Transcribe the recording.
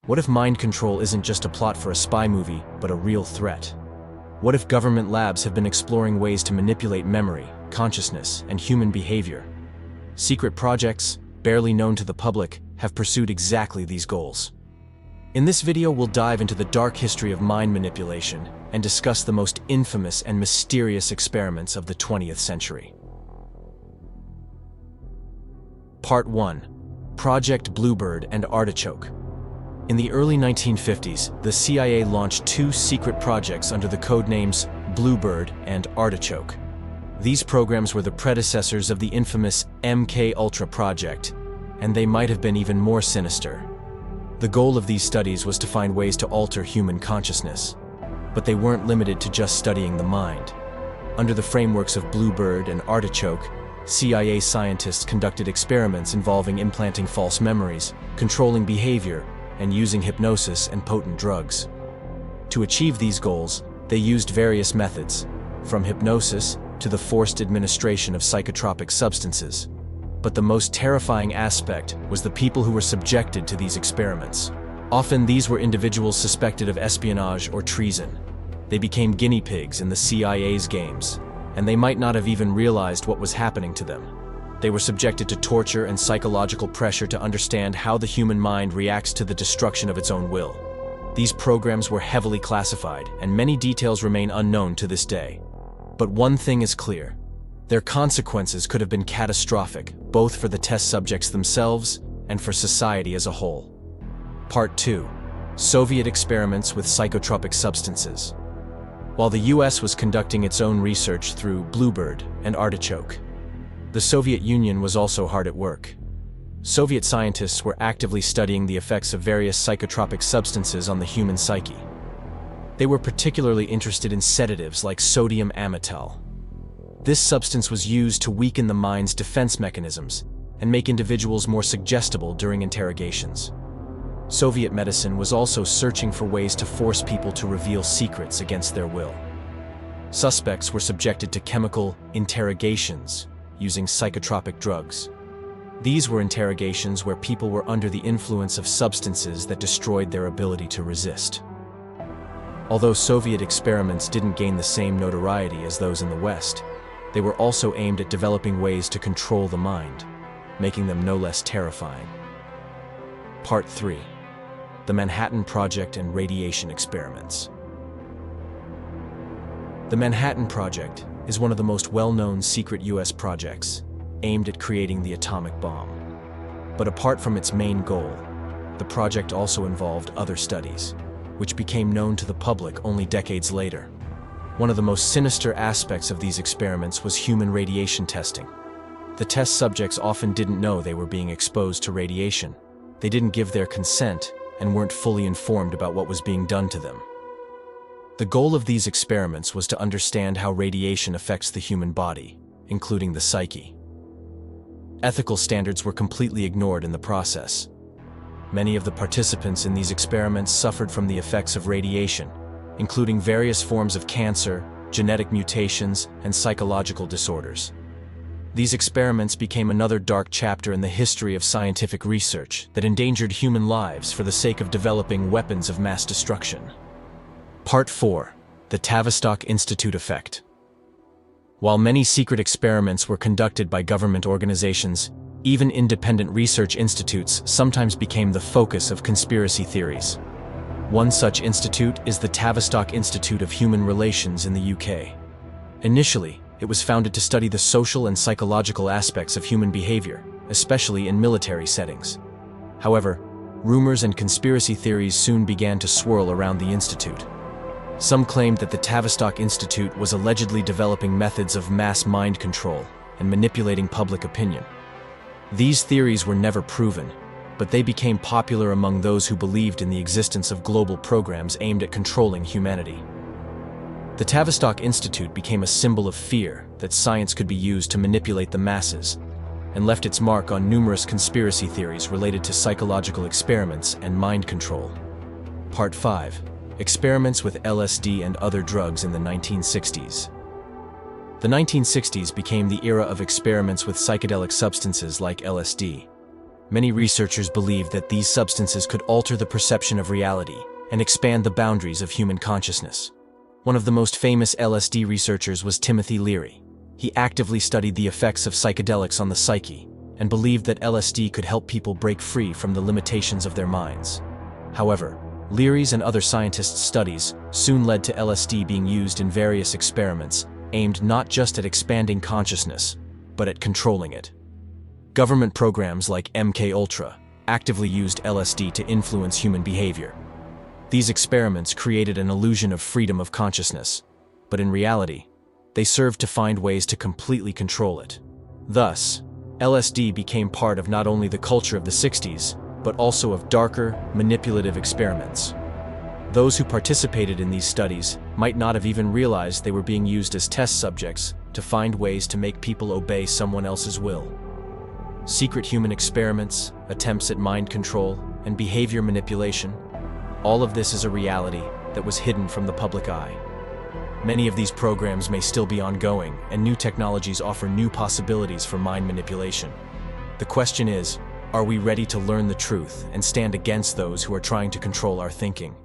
What if mind control isn't just a plot for a spy movie, but a real threat? What if government labs have been exploring ways to manipulate memory, consciousness, and human behavior? Secret projects, barely known to the public, have pursued exactly these goals. In this video, we'll dive into the dark history of mind manipulation and discuss the most infamous and mysterious experiments of the 20th century. Part 1. Project Bluebird and Artichoke. In the early 1950s, the CIA launched two secret projects under the codenames Bluebird and Artichoke. These programs were the predecessors of the infamous MK-Ultra project, and they might have been even more sinister. The goal of these studies was to find ways to alter human consciousness, but they weren't limited to just studying the mind. Under the frameworks of Bluebird and Artichoke, CIA scientists conducted experiments involving implanting false memories, controlling behavior, and using hypnosis and potent drugs. To achieve these goals, they used various methods, from hypnosis to the forced administration of psychotropic substances. But the most terrifying aspect was the people who were subjected to these experiments. Often these were individuals suspected of espionage or treason. They became guinea pigs in the CIA's games, and they might not have even realized what was happening to them. They were subjected to torture and psychological pressure to understand how the human mind reacts to the destruction of its own will. These programs were heavily classified, and many details remain unknown to this day. But one thing is clear. Their consequences could have been catastrophic, both for the test subjects themselves and for society as a whole. Part 2. Soviet experiments with psychotropic substances. While the US was conducting its own research through Bluebird and Artichoke, the Soviet Union was also hard at work. Soviet scientists were actively studying the effects of various psychotropic substances on the human psyche. They were particularly interested in sedatives like sodium amytal. This substance was used to weaken the mind's defense mechanisms and make individuals more suggestible during interrogations. Soviet medicine was also searching for ways to force people to reveal secrets against their will. Suspects were subjected to chemical interrogations using psychotropic drugs. These were interrogations where people were under the influence of substances that destroyed their ability to resist. Although Soviet experiments didn't gain the same notoriety as those in the West, they were also aimed at developing ways to control the mind, making them no less terrifying. Part 3. The Manhattan Project and Radiation Experiments. The Manhattan Project is one of the most well-known secret US projects, aimed at creating the atomic bomb. But apart from its main goal, the project also involved other studies, which became known to the public only decades later. One of the most sinister aspects of these experiments was human radiation testing. The test subjects often didn't know they were being exposed to radiation. They didn't give their consent and weren't fully informed about what was being done to them. The goal of these experiments was to understand how radiation affects the human body, including the psyche. Ethical standards were completely ignored in the process. Many of the participants in these experiments suffered from the effects of radiation, including various forms of cancer, genetic mutations, and psychological disorders. These experiments became another dark chapter in the history of scientific research that endangered human lives for the sake of developing weapons of mass destruction. Part 4. The Tavistock Institute Effect. While many secret experiments were conducted by government organizations, even independent research institutes sometimes became the focus of conspiracy theories. One such institute is the Tavistock Institute of Human Relations in the UK. Initially, it was founded to study the social and psychological aspects of human behavior, especially in military settings. However, rumors and conspiracy theories soon began to swirl around the institute. Some claimed that the Tavistock Institute was allegedly developing methods of mass mind control and manipulating public opinion. These theories were never proven, but they became popular among those who believed in the existence of global programs aimed at controlling humanity. The Tavistock Institute became a symbol of fear that science could be used to manipulate the masses, and left its mark on numerous conspiracy theories related to psychological experiments and mind control. Part 5. Experiments with LSD and other drugs in the 1960s. The 1960s became the era of experiments with psychedelic substances like LSD. Many researchers believed that these substances could alter the perception of reality and expand the boundaries of human consciousness. One of the most famous LSD researchers was Timothy Leary. He actively studied the effects of psychedelics on the psyche and believed that LSD could help people break free from the limitations of their minds. However, Leary's and other scientists' studies soon led to LSD being used in various experiments aimed not just at expanding consciousness, but at controlling it. Government programs like MKUltra actively used LSD to influence human behavior. These experiments created an illusion of freedom of consciousness, but in reality, they served to find ways to completely control it. Thus, LSD became part of not only the culture of the 60s, but also of darker, manipulative experiments. Those who participated in these studies might not have even realized they were being used as test subjects to find ways to make people obey someone else's will. Secret human experiments, attempts at mind control, and behavior manipulation, all of this is a reality that was hidden from the public eye. Many of these programs may still be ongoing, and new technologies offer new possibilities for mind manipulation. The question is, are we ready to learn the truth and stand against those who are trying to control our thinking?